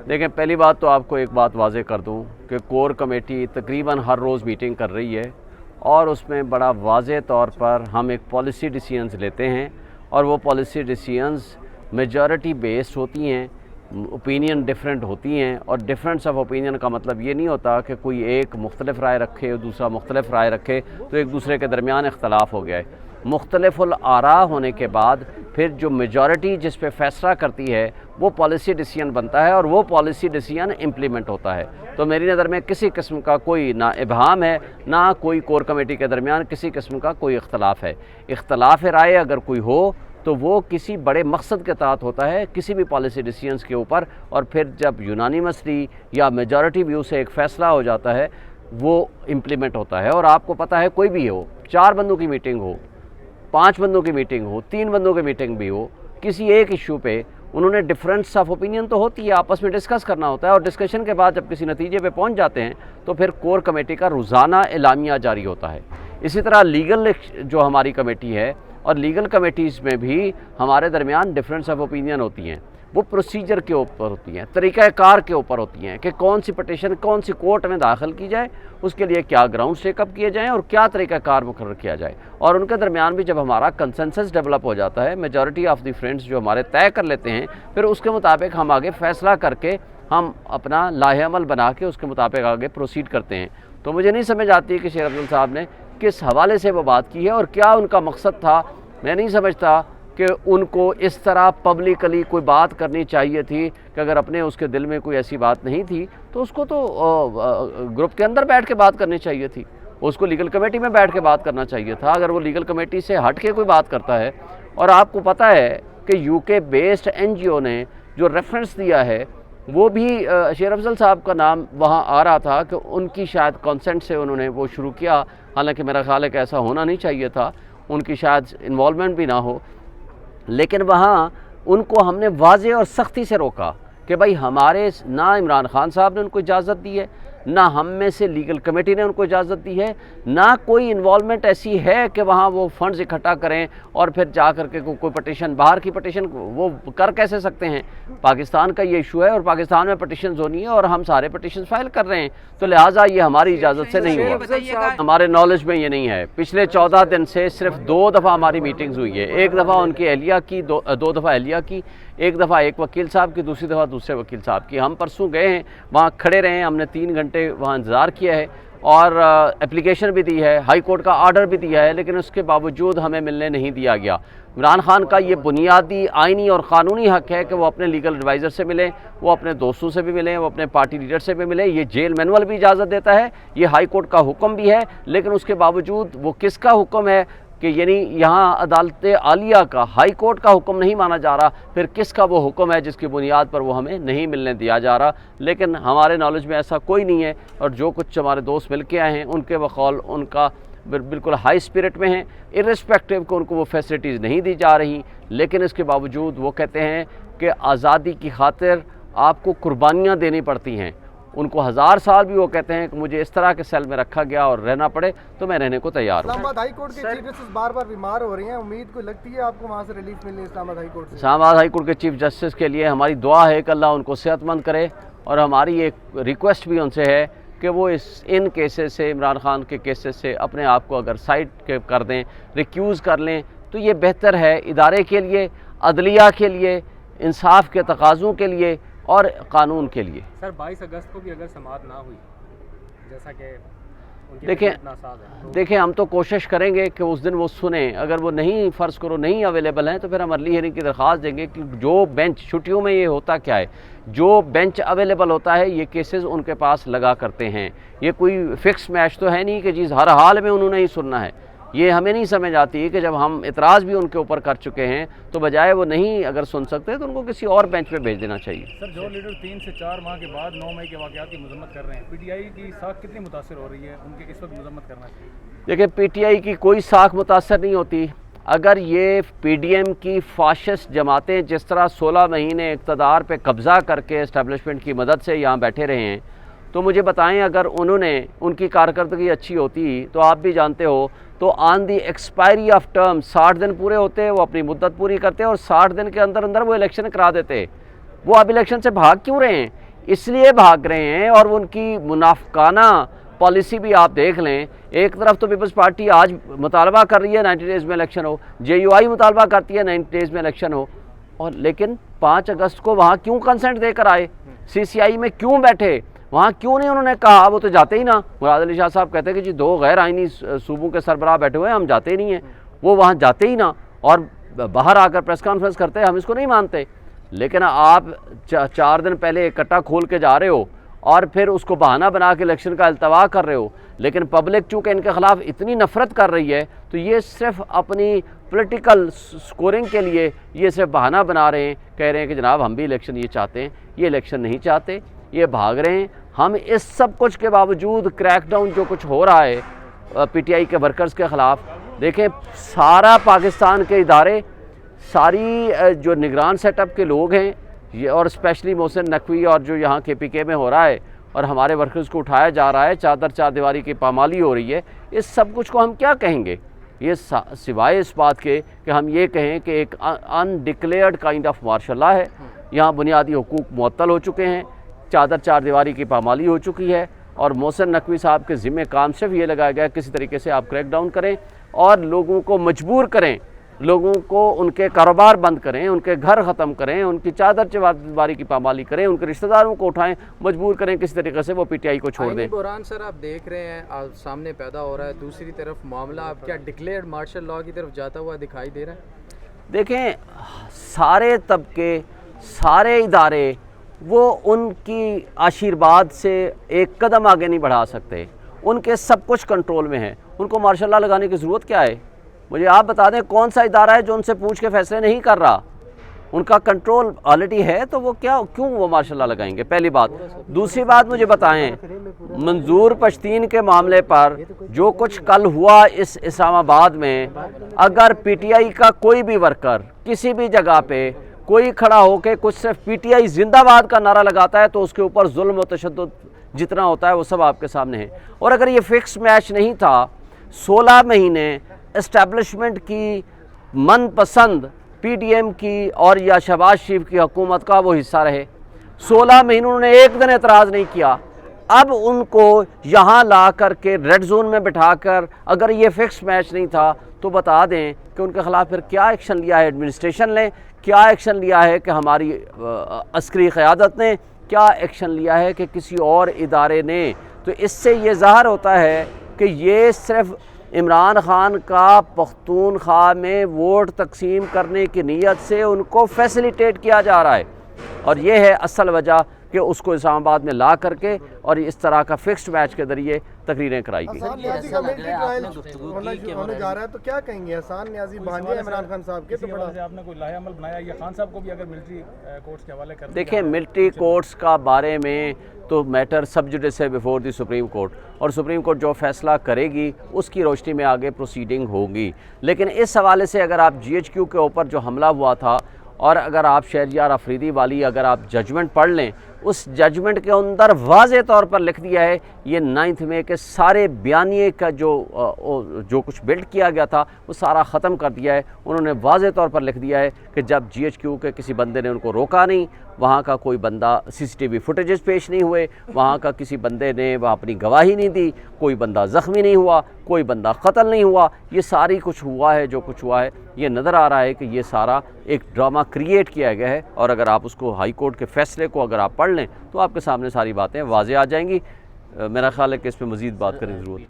دیکھیں پہلی بات تو آپ کو ایک بات واضح کر دوں کہ کور کمیٹی تقریباً ہر روز میٹنگ کر رہی ہے اور اس میں بڑا واضح طور پر ہم ایک پالیسی ڈیسیژنز لیتے ہیں اور وہ پالیسی ڈیسیژنز میجورٹی بیسڈ ہوتی ہیں، اوپینین ڈیفرنٹ ہوتی ہیں، اور ڈیفرنس آف اوپینین کا مطلب یہ نہیں ہوتا کہ کوئی ایک مختلف رائے رکھے اور دوسرا مختلف رائے رکھے تو ایک دوسرے کے درمیان اختلاف ہو گیا ہے۔ مختلف الآراء ہونے کے بعد پھر جو میجورٹی جس پہ فیصلہ کرتی ہے وہ پالیسی ڈیسیژن بنتا ہے اور وہ پالیسی ڈیسیژن امپلیمنٹ ہوتا ہے۔ تو میری نظر میں کسی قسم کا کوئی نہ ابہام ہے نہ کوئی کور کمیٹی کے درمیان کسی قسم کا کوئی اختلاف ہے۔ اختلاف رائے اگر کوئی ہو تو وہ کسی بڑے مقصد کے تحت ہوتا ہے کسی بھی پالیسی ڈیسیژنز کے اوپر، اور پھر جب یونانیمسلی یا میجورٹی ویو سے ایک فیصلہ ہو جاتا ہے وہ امپلیمنٹ ہوتا ہے۔ اور آپ کو پتہ ہے کوئی بھی ہو، 4 بندوں کی میٹنگ ہو، 5 بندوں کی میٹنگ ہو، 3 بندوں کی میٹنگ بھی ہو، کسی ایک ایشو پہ انہوں نے ڈفرینس آف اوپینین تو ہوتی ہے، آپس میں ڈسکس کرنا ہوتا ہے، اور ڈسکشن کے بعد جب کسی نتیجے پہ پہنچ جاتے ہیں تو پھر کور کمیٹی کا روزانہ اعلامیہ جاری ہوتا ہے۔ اسی طرح لیگل جو ہماری کمیٹی ہے اور لیگل کمیٹیز میں بھی ہمارے درمیان ڈفرینس آف اوپینین ہوتی ہیں، وہ پروسیجر کے اوپر ہوتی ہیں، طریقہ کار کے اوپر ہوتی ہیں کہ کون سی پٹیشن کون سی کورٹ میں داخل کی جائے، اس کے لیے کیا گراؤنڈ ٹیک اپ کیے جائیں اور کیا طریقہ کار مقرر کیا جائے، اور ان کے درمیان بھی جب ہمارا کنسنسس ڈیولپ ہو جاتا ہے، میجورٹی آف دی فرینڈز جو ہمارے طے کر لیتے ہیں، پھر اس کے مطابق ہم آگے فیصلہ کر کے ہم اپنا لاہ عمل بنا کے اس کے مطابق آگے پروسیڈ کرتے ہیں۔ تو مجھے نہیں سمجھ آتی کہ شیر افضل صاحب نے کس حوالے سے وہ بات کی ہے اور کیا ان کا مقصد تھا۔ میں نہیں سمجھتا کہ ان کو اس طرح پبلکلی کوئی بات کرنی چاہیے تھی کہ اگر اپنے اس کے دل میں کوئی ایسی بات نہیں تھی تو اس کو تو گروپ کے اندر بیٹھ کے بات کرنی چاہیے تھی، اس کو لیگل کمیٹی میں بیٹھ کے بات کرنا چاہیے تھا۔ اگر وہ لیگل کمیٹی سے ہٹ کے کوئی بات کرتا ہے، اور آپ کو پتہ ہے کہ یو کے بیسڈ این جی او نے جو ریفرنس دیا ہے وہ بھی شیر افضل صاحب کا نام وہاں آ رہا تھا کہ ان کی شاید کانسنٹ سے انہوں نے وہ شروع کیا، حالانکہ میرا خیال ہے کہ ایسا ہونا نہیں چاہیے تھا، ان کی شاید انوالومنٹ بھی نہ ہو، لیکن وہاں ان کو ہم نے واضح اور سختی سے روکا کہ بھائی ہمارے نہ عمران خان صاحب نے ان کو اجازت دی ہے، نہ ہم میں سے لیگل کمیٹی نے ان کو اجازت دی ہے، نہ کوئی انوالومنٹ ایسی ہے کہ وہاں وہ فنڈز اکٹھا کریں اور پھر جا کر کے کوئی پٹیشن، باہر کی پٹیشن وہ کر کیسے سکتے ہیں؟ پاکستان کا یہ ایشو ہے اور پاکستان میں پٹیشنز ہونی ہے اور ہم سارے پٹیشنز فائل کر رہے ہیں، تو لہٰذا یہ ہماری اجازت سے نہیں ہوا، ہمارے نالج میں یہ نہیں ہے۔ پچھلے 14 دن سے صرف 2 دفعہ ہماری میٹنگز ہوئی ہے، ایک دفعہ ان کی اہلیہ کی، 2 دفعہ اہلیہ کی، ایک دفعہ ایک وکیل صاحب کی، دوسری دفعہ دوسرے وکیل صاحب کی۔ ہم پرسوں گئے ہیں، وہاں کھڑے رہے ہیں، ہم نے 3 گھنٹے وہاں انتظار کیا ہے اور اپلیکیشن بھی دی ہے، ہائی کورٹ کا آرڈر بھی دیا ہے، لیکن اس کے باوجود ہمیں ملنے نہیں دیا گیا۔ عمران خان کا یہ بنیادی آئینی اور قانونی حق ہے کہ وہ اپنے لیگل ایڈوائزر سے ملیں، وہ اپنے دوستوں سے بھی ملیں، وہ اپنے پارٹی لیڈر سے بھی ملیں، یہ جیل مینول بھی اجازت دیتا ہے، یہ ہائی کورٹ کا حکم بھی ہے، لیکن اس کے باوجود وہ کس کا حکم ہے کہ یعنی یہاں عدالت عالیہ کا، ہائی کورٹ کا حکم نہیں مانا جا رہا، پھر کس کا وہ حکم ہے جس کی بنیاد پر وہ ہمیں نہیں ملنے دیا جا رہا؟ لیکن ہمارے نالج میں ایسا کوئی نہیں ہے، اور جو کچھ ہمارے دوست مل کے آئے ہیں ان کے بقول ان کا بالکل ہائی اسپرٹ میں ہیں، ارسپیکٹو کہ ان کو وہ فیسلٹیز نہیں دی جا رہی، لیکن اس کے باوجود وہ کہتے ہیں کہ آزادی کی خاطر آپ کو قربانیاں دینی پڑتی ہیں۔ ان کو 1000 سال بھی وہ کہتے ہیں کہ مجھے اس طرح کے سیل میں رکھا گیا اور رہنا پڑے تو میں رہنے کو تیار ہوں۔ اسلام آباد ہائی کورٹ کے چیف جسٹس بار بار بیمار ہو رہی ہیں، امید کو لگتی ہے آپ کو وہاں سے ریلیف ملنی اسلام آباد ہائی کورٹ سے؟ اسلام آباد ہائی کورٹ کے چیف جسٹس کے لیے ہماری دعا ہے کہ اللہ ان کو صحت مند کرے، اور ہماری ایک ریکویسٹ بھی ان سے ہے کہ وہ ان کیسز سے، عمران خان کے کیسز سے اپنے آپ کو اگر سائڈ کر دیں، ریکیوز کر لیں تو یہ بہتر ہے ادارے کے لیے، عدلیہ کے لیے، انصاف کے تقاضوں کے لیے اور قانون کے لیے۔ سر 22 اگست کو بھی اگر سماعت نہ ہوئی جیسا کہ دیکھیں ہم تو کوشش کریں گے کہ اس دن وہ سنیں، اگر وہ نہیں فرض کرو نہیں اویلیبل ہیں تو پھر ہم ارلی ہیئرنگ کی درخواست دیں گے کہ جو بینچ چھٹیوں میں یہ ہوتا کیا ہے، جو بینچ اویلیبل ہوتا ہے یہ کیسز ان کے پاس لگا کرتے ہیں، یہ کوئی فکس میچ تو ہے نہیں کہ جی ہر حال میں انہوں نے ہی سننا ہے۔ یہ ہمیں نہیں سمجھ آتی کہ جب ہم اعتراض بھی ان کے اوپر کر چکے ہیں تو بجائے وہ نہیں اگر سن سکتے تو ان کو کسی اور بینچ پہ بھیج دینا چاہیے۔ سر جو لیڈر 3 سے 4 ماہ کے بعد 9 مئی کے واقعات کی مذمت کر رہے ہیں، پی ٹی آئی کی ساکھ کتنی متاثر ہو رہی ہے؟ ان کی کس وقت مذمت کرنا چاہیے؟ دیکھیں پی ٹی آئی کی کوئی ساکھ متاثر نہیں ہوتی۔ اگر یہ پی ڈی ایم کی فاشسٹ جماعتیں جس طرح 16 مہینے اقتدار پہ قبضہ کر کے اسٹیبلشمنٹ کی مدد سے یہاں بیٹھے رہے ہیں تو مجھے بتائیں اگر انہوں نے ان کی کارکردگی اچھی ہوتی تو آپ بھی جانتے ہو تو آن دی ایکسپائری آف ٹرم 60 دن پورے ہوتے، وہ اپنی مدت پوری کرتے اور 60 دن کے اندر اندر وہ الیکشن کرا دیتے۔ وہ اب الیکشن سے بھاگ کیوں رہے ہیں؟ اس لیے بھاگ رہے ہیں، اور ان کی منافقانہ پالیسی بھی آپ دیکھ لیں. ایک طرف تو پیپلز پارٹی آج مطالبہ کر رہی ہے 90 ڈیز میں الیکشن ہو، JUI مطالبہ کرتی ہے 90 ڈیز میں الیکشن ہو، اور لیکن 5 اگست کو وہاں کیوں کنسنٹ دے کر آئے؟ CCI میں کیوں بیٹھے؟ وہاں کیوں نہیں انہوں نے کہا؟ وہ تو جاتے ہی نا. مراد علی شاہ صاحب کہتے ہیں کہ جی 2 غیر آئینی صوبوں کے سربراہ بیٹھے ہوئے ہیں، ہم جاتے ہی نہیں ہیں. وہ وہاں جاتے ہی نا، اور باہر آ کر پریس کانفرنس کرتے ہیں، ہم اس کو نہیں مانتے. لیکن آپ 4 دن پہلے ایک کٹا کھول کے جا رہے ہو اور پھر اس کو بہانہ بنا کے الیکشن کا التوا کر رہے ہو. لیکن پبلک چونکہ ان کے خلاف اتنی نفرت کر رہی ہے تو یہ صرف اپنی پولیٹیکل سکورنگ کے لیے یہ صرف بہانہ بنا رہے ہیں، کہہ رہے ہیں کہ جناب ہم بھی الیکشن یہ چاہتے ہیں. یہ الیکشن نہیں چاہتے، یہ بھاگ رہے ہیں. ہم اس سب کچھ کے باوجود کریک ڈاؤن جو کچھ ہو رہا ہے PTI کے ورکرز کے خلاف، دیکھیں سارا پاکستان کے ادارے، ساری جو نگران سیٹ اپ کے لوگ ہیں یہ، اور اسپیشلی محسن نقوی اور جو یہاں KPK میں ہو رہا ہے اور ہمارے ورکرز کو اٹھایا جا رہا ہے، چار دیواری کی پامالی ہو رہی ہے. اس سب کچھ کو ہم کیا کہیں گے؟ یہ سوائے اس بات کے کہ ہم یہ کہیں کہ ایک undeclared kind of martial law ہے. یہاں بنیادی حقوق معطل ہو چکے ہیں، چار دیواری کی پامالی ہو چکی ہے، اور محسن نقوی صاحب کے ذمہ کام صرف یہ لگایا گیا ہے کسی طریقے سے آپ کریک ڈاؤن کریں اور لوگوں کو مجبور کریں، لوگوں کو ان کے کاروبار بند کریں، ان کے گھر ختم کریں، ان کی دیواری کی پامالی کریں، ان کے رشتہ داروں کو اٹھائیں، مجبور کریں کسی طریقے سے وہ PTI کو چھوڑ دیں. بحران سر آپ دیکھ رہے ہیں سامنے پیدا ہو رہا ہے، دوسری طرف معاملہ اب کیا ڈکلیئرڈ مارشل لا کی طرف جاتا ہوا دکھائی دے رہا ہے؟ دیکھیں سارے طبقے، سارے ادارے وہ ان کی آشیرواد سے ایک قدم آگے نہیں بڑھا سکتے. ان کے سب کچھ کنٹرول میں ہے. ان کو مارشل لا لگانے کی ضرورت کیا ہے؟ مجھے آپ بتا دیں کون سا ادارہ ہے جو ان سے پوچھ کے فیصلے نہیں کر رہا؟ ان کا کنٹرول آلریڈی ہے، تو وہ کیوں وہ مارشل لا لگائیں گے؟ پہلی بات. دوسری بات مجھے بتائیں، منظور پشتین کے معاملے پر جو کچھ کل ہوا اس اسلام آباد میں، اگر PTI کا کوئی بھی ورکر کسی بھی جگہ پہ کوئی کھڑا ہو کے کچھ صرف PTI زندہ باد کا نعرہ لگاتا ہے تو اس کے اوپر ظلم و تشدد جتنا ہوتا ہے وہ سب آپ کے سامنے ہے. اور اگر یہ فکس میچ نہیں تھا، 16 مہینے اسٹیبلشمنٹ کی من پسند PDM کی اور یا شہباز شریف کی حکومت کا وہ حصہ رہے. 16 مہینوں انہوں نے ایک دن اعتراض نہیں کیا. اب ان کو یہاں لا کر کے ریڈ زون میں بٹھا کر اگر یہ فکس میچ نہیں تھا تو بتا دیں کہ ان کے خلاف پھر کیا ایکشن لیا ہے ایڈمنسٹریشن نے، کیا ایکشن لیا ہے کہ ہماری عسکری قیادت نے، کیا ایکشن لیا ہے کہ کسی اور ادارے نے. تو اس سے یہ ظاہر ہوتا ہے کہ یہ صرف عمران خان کا پختونخوا میں ووٹ تقسیم کرنے کی نیت سے ان کو فیسیلیٹیٹ کیا جا رہا ہے، اور یہ ہے اصل وجہ کہ اس کو اسلام آباد میں لا کر کے اور اس طرح کا فکسڈ میچ کے ذریعے تقریریں کرائی گئی. حسان نیازی کا ملٹری ٹرائل ہونے جا رہا ہے تو کیا کہیں گے؟ حسان نیازی بھانجے عمران خان صاحب کے، تو بڑا آپ نے کوئی لاہے عمل بنایا یہ خان صاحب کو بھی اگر ملٹری کورٹس کے حوالے کر دیں؟ دیکھیں ملٹری کورٹس کا بارے میں تو میٹر سب جوڈیس ہے بیفور دی سپریم کورٹ، اور سپریم کورٹ جو فیصلہ کرے گی اس کی روشنی میں آگے پروسیڈنگ ہوگی. لیکن اس حوالے سے اگر آپ GHQ کے اوپر جو حملہ ہوا تھا، اور اگر آپ شہریار آفریدی والی اگر آپ ججمنٹ پڑھ لیں، اس ججمنٹ کے اندر واضح طور پر لکھ دیا ہے یہ 9 مئی کے سارے بیانیے کا جو کچھ بلڈ کیا گیا تھا وہ سارا ختم کر دیا ہے. انہوں نے واضح طور پر لکھ دیا ہے کہ جب GHQ کے کسی بندے نے ان کو روکا نہیں، وہاں کا کوئی بندہ CCTV فوٹیجز پیش نہیں ہوئے، وہاں کا کسی بندے نے وہاں اپنی گواہی نہیں دی، کوئی بندہ زخمی نہیں ہوا، کوئی بندہ قتل نہیں ہوا. یہ ساری کچھ ہوا ہے، جو کچھ ہوا ہے یہ نظر آ رہا ہے کہ یہ سارا ایک ڈرامہ کریٹ کیا گیا ہے. اور اگر آپ اس کو ہائی کورٹ کے فیصلے کو اگر آپ پڑھ لیں تو آپ کے سامنے ساری باتیں واضح آ جائیں گی. میرا خیال ہے کہ اس پہ مزید بات کرنے کی ضرورت ہے.